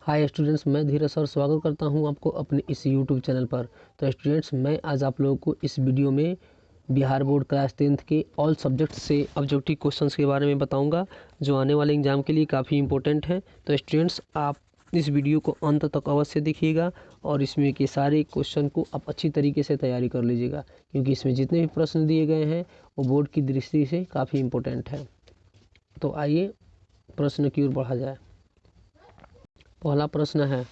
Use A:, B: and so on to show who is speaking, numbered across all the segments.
A: Hi students, मैं धीरज sir स्वागत करता हूं आपको अपने इस यूट्यूब चैनल पर। तो स्टूडेंट्स, मैं आज आप लोगों को इस वीडियो में बिहार बोर्ड क्लास 10th के ऑल सब्जेक्ट्स से ऑब्जेक्टिव क्वेश्चंस के बारे में बताऊंगा, जो आने वाले एग्जाम के लिए काफ़ी इंपॉर्टेंट है। तो स्टूडेंट्स, आप इस वीडियो को अंत तक अवश्य देखिएगा और इसमें के सारे क्वेश्चन को आप अच्छी तरीके से तैयारी कर लीजिएगा, क्योंकि इसमें जितने भी प्रश्न दिए गए हैं वो बोर्ड की दृष्टि से काफ़ी इंपॉर्टेंट है। तो आइए प्रश्न की ओर बढ़ा जाए। पहला प्रश्न है,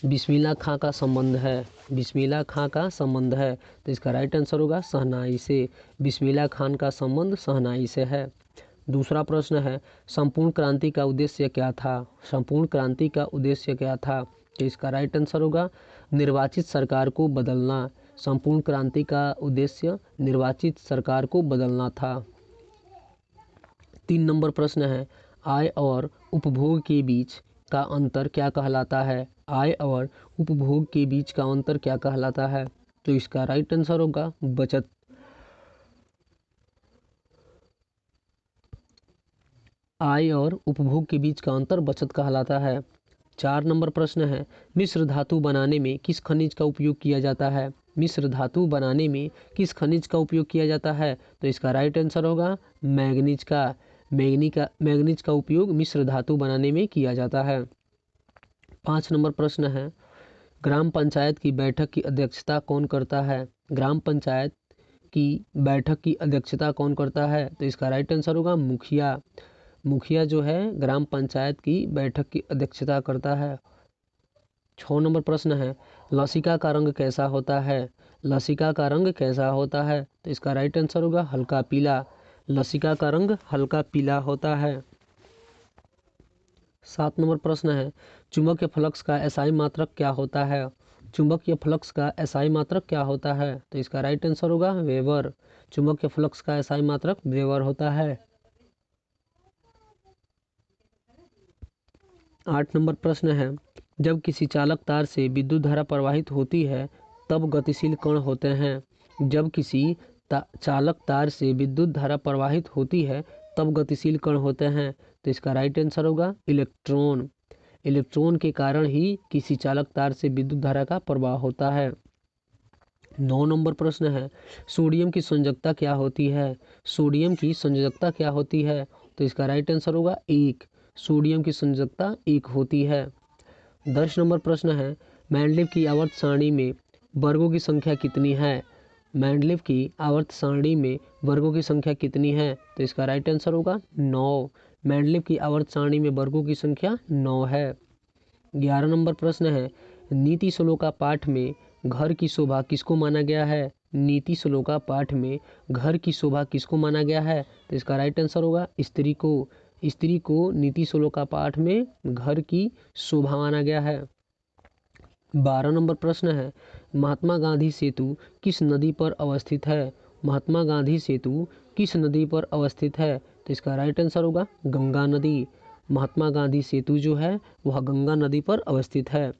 A: बिस्मिल्लाह खां का संबंध है। बिस्मिल्लाह खां का संबंध है, तो इसका राइट आंसर होगा शहनाई से। बिस्मिल्लाह खान का संबंध शहनाई से है। दूसरा प्रश्न है, संपूर्ण क्रांति का उद्देश्य क्या था। संपूर्ण क्रांति का उद्देश्य क्या था, तो इसका राइट आंसर होगा निर्वाचित सरकार को बदलना। संपूर्ण क्रांति का उद्देश्य निर्वाचित सरकार को बदलना था। 3 नंबर प्रश्न है, आय और उपभोग के बीच का अंतर क्या कहलाता है। आय और उपभोग के बीच का अंतर क्या कहलाता है, तो इसका राइट आंसर होगा बचत। आय और उपभोग के बीच का अंतर बचत कहलाता है। 4 नंबर प्रश्न है, मिश्र धातु बनाने में किस खनिज का उपयोग किया जाता है। मिश्र धातु बनाने में किस खनिज का उपयोग किया जाता है, तो इसका राइट आंसर होगा मैंगनीज का। मैंगनीज का उपयोग मिश्र धातु बनाने में किया जाता है। 5 नंबर प्रश्न है, ग्राम पंचायत की बैठक की अध्यक्षता कौन करता है। ग्राम पंचायत की बैठक की अध्यक्षता कौन करता है, तो इसका राइट आंसर होगा मुखिया। मुखिया जो है ग्राम पंचायत की बैठक की अध्यक्षता करता है। 6 नंबर प्रश्न है, लसिका का रंग कैसा होता है। लसिका का रंग कैसा होता है, तो इसका राइट आंसर होगा हल्का पीला। लसिका का रंग हल्का पीला होता है। 7 नंबर प्रश्न है, चुंबकीय फ्लक्स का एसआई मात्रक क्या होता है। चुंबकीय फ्लक्स का एसआई मात्रक क्या होता है, तो इसका राइट आंसर होगा वेबर। चुंबकीय फ्लक्स का एसआई मात्रक वेबर होता है। 8 नंबर प्रश्न है, जब किसी चालक तार से विद्युत धारा प्रवाहित होती है तब गतिशील कण होते हैं। जब किसी चालक तार से विद्युत धारा प्रवाहित होती है तब गतिशील कण होते हैं, तो इसका राइट आंसर होगा इलेक्ट्रॉन। इलेक्ट्रॉन के कारण ही किसी चालक तार से विद्युत धारा का प्रवाह होता है। 9 नंबर प्रश्न है, सोडियम की संयोजकता क्या होती है। सोडियम की संयोजकता क्या होती है, तो इसका राइट आंसर होगा 1। सोडियम की संयोजकता 1 होती है। 10 नंबर प्रश्न है, मेंडलीव की आवर्त सारणी में वर्गों की संख्या कितनी है। मेंडलीव की आवर्त सारणी में वर्गों की संख्या कितनी है, तो इसका राइट आंसर होगा 9। मेंडलीव की आवर्त सारणी में वर्गों की संख्या 9 है। 11 नंबर प्रश्न है, नीति श्लोका पाठ में घर की शोभा किसको माना गया है। नीति श्लोका पाठ में घर की शोभा किसको माना गया है, तो इसका राइट आंसर होगा स्त्री को। स्त्री को नीति श्लोका पाठ में घर की शोभा माना गया है। 12 नंबर प्रश्न है, महात्मा गांधी सेतु किस नदी पर अवस्थित है। महात्मा गांधी सेतु किस नदी पर अवस्थित है, तो इसका राइट आंसर होगा गंगा नदी। महात्मा गांधी सेतु जो है वह गंगा नदी पर अवस्थित है।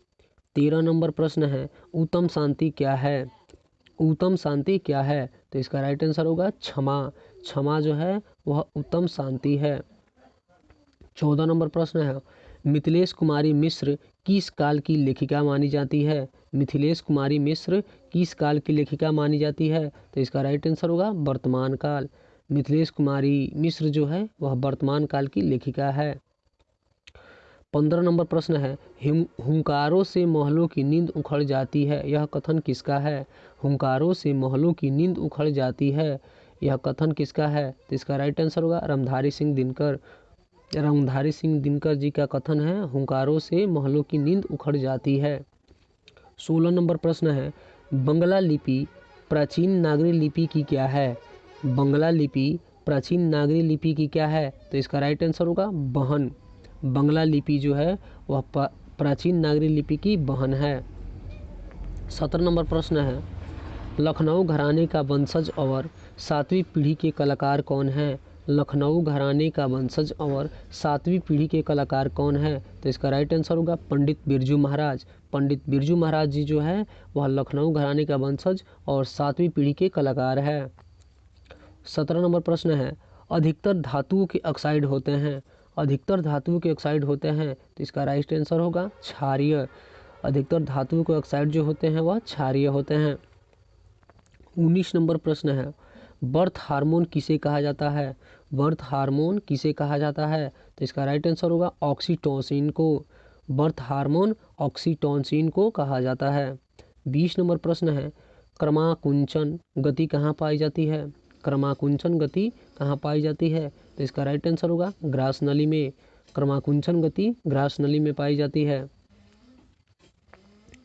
A: 13 नंबर प्रश्न है, उत्तम शांति क्या है। उत्तम शांति क्या है, तो इसका राइट आंसर होगा क्षमा। क्षमा जो है वह उत्तम शांति है। 14 नंबर प्रश्न है, मिथिलेश कुमारी मिश्र किस काल की लेखिका मानी जाती है। मिथिलेश कुमारी मिश्र किस काल की लेखिका मानी जाती है, तो इसका राइट आंसर होगा वर्तमान काल। मिथिलेश कुमारी मिश्र जो है वह वर्तमान काल की लेखिका है। 15 नंबर प्रश्न है, हुंकारों से महलों की नींद उखड़ जाती है, यह कथन किसका है। हुंकारों से महलों की नींद उखड़ जाती है, यह कथन किसका है, तो इसका राइट आंसर होगा रामधारी सिंह दिनकर। रामधारी सिंह दिनकर जी का कथन है, हुंकारों से महलों की नींद उखड़ जाती है। 16 नंबर प्रश्न है, बंगला लिपि प्राचीन नागरी लिपि की क्या है। बंगला लिपि प्राचीन नागरी लिपि की क्या है, तो इसका राइट आंसर होगा बहन। बंगला लिपि जो है वह प्राचीन नागरी लिपि की बहन है। 17 नंबर प्रश्न है, लखनऊ घराने का वंशज और 7वीं पीढ़ी के कलाकार कौन है। लखनऊ घराने का वंशज और 7वीं पीढ़ी के कलाकार कौन है, तो इसका राइट आंसर होगा पंडित बिरजू महाराज। पंडित बिरजू महाराज जी जो है वह लखनऊ घराने का वंशज और 7वीं पीढ़ी के कलाकार है। 17 नंबर प्रश्न है, अधिकतर धातुओं के ऑक्साइड होते हैं। अधिकतर धातुओं के ऑक्साइड होते हैं, तो इसका राइट आंसर होगा क्षारीय। अधिकतर धातुओं के ऑक्साइड जो होते हैं वह क्षारीय होते हैं। 19 नंबर प्रश्न है, बर्थ हार्मोन किसे कहा जाता है? बर्थ हार्मोन किसे कहा जाता है? तो इसका राइट आंसर होगा ऑक्सीटोसिन को। बर्थ हार्मोन ऑक्सीटोसिन को कहा जाता है। 20 नंबर प्रश्न है, क्रमाकुंचन गति कहाँ पाई जाती है? क्रमाकुंचन गति कहाँ पाई जाती है? तो इसका राइट आंसर होगा ग्रास नली में। क्रमाकुंचन गति ग्रास नली में पाई जाती है।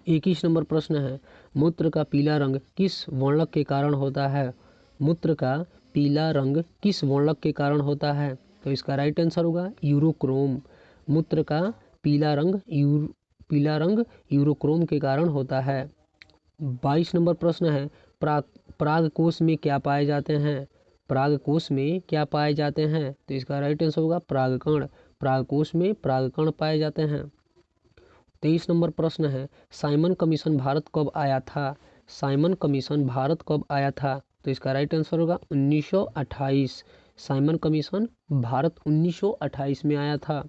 A: 21 नंबर प्रश्न है, मूत्र का पीला रंग किस वर्णक के कारण होता है? मूत्र का पीला रंग किस वर्णक के कारण होता है? तो इसका राइट आंसर होगा यूरोक्रोम। मूत्र का पीला रंग यूरोक्रोम के कारण होता है। 22 नंबर प्रश्न है, परागकोश में क्या पाए जाते हैं? परागकोश में क्या पाए जाते हैं? तो इसका राइट आंसर होगा परागकण। परागकोश में परागकण पाए जाते हैं। 23 नंबर प्रश्न है, साइमन कमीशन भारत कब आया था? साइमन कमीशन भारत कब आया था? तो इसका राइट आंसर होगा 1928। साइमन कमीशन भारत 1928 में आया था।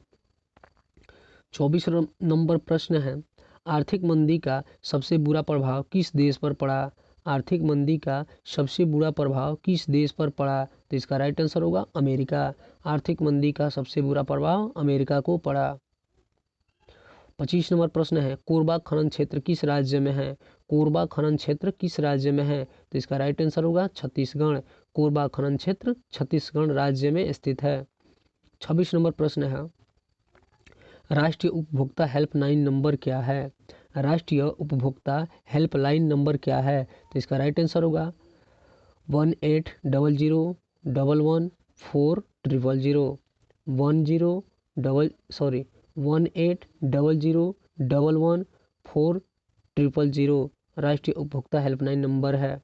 A: 24 नंबर प्रश्न है, आर्थिक मंदी का सबसे बुरा प्रभाव किस देश पर पड़ा? आर्थिक मंदी का सबसे बुरा प्रभाव किस देश पर पड़ा? तो इसका राइट आंसर होगा अमेरिका। आर्थिक मंदी का सबसे बुरा प्रभाव अमेरिका को पड़ा। 25 नंबर प्रश्न है, कोरबा खनन क्षेत्र किस राज्य में है? कोरबा खनन क्षेत्र किस राज्य में है? तो इसका राइट आंसर होगा छत्तीसगढ़। कोरबा खनन क्षेत्र छत्तीसगढ़ राज्य में स्थित है। 26 नंबर प्रश्न है, राष्ट्रीय उपभोक्ता हेल्पलाइन नंबर क्या है? राष्ट्रीय उपभोक्ता हेल्पलाइन नंबर क्या है? तो इसका राइट आंसर होगा 1800111400 1800111400 राष्ट्रीय उपभोक्ता हेल्पलाइन नंबर है।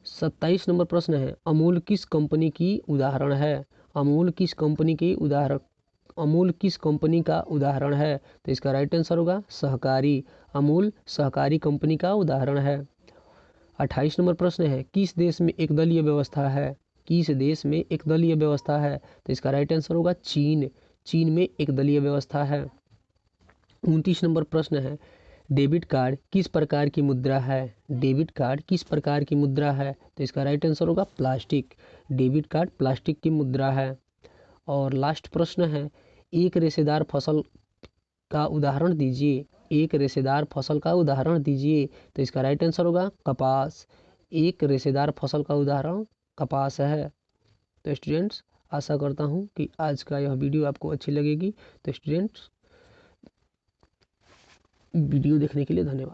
A: 27 नंबर प्रश्न है, अमूल किस कंपनी की उदाहरण है? अमूल किस कंपनी का उदाहरण है? तो इसका राइट आंसर होगा सहकारी। अमूल सहकारी कंपनी का उदाहरण है। 28 नंबर प्रश्न है, किस देश में एकदलीय व्यवस्था है? किस देश में एकदलीय व्यवस्था है? तो इसका राइट आंसर होगा चीन। चीन में एकदलीय व्यवस्था है। 29 नंबर प्रश्न है, डेबिट कार्ड किस प्रकार की मुद्रा है? डेबिट कार्ड किस प्रकार की मुद्रा है? तो इसका राइट आंसर होगा प्लास्टिक। डेबिट कार्ड प्लास्टिक की मुद्रा है। और लास्ट प्रश्न है, एक रेशेदार फसल का उदाहरण दीजिए। एक रेशेदार फसल का उदाहरण दीजिए। तो इसका राइट आंसर होगा कपास। एक रेशेदार फसल का उदाहरण कपास है। तो स्टूडेंट्स, आशा करता हूँ कि आज का यह वीडियो आपको अच्छी लगेगी। तो स्टूडेंट्स, वीडियो देखने के लिए धन्यवाद।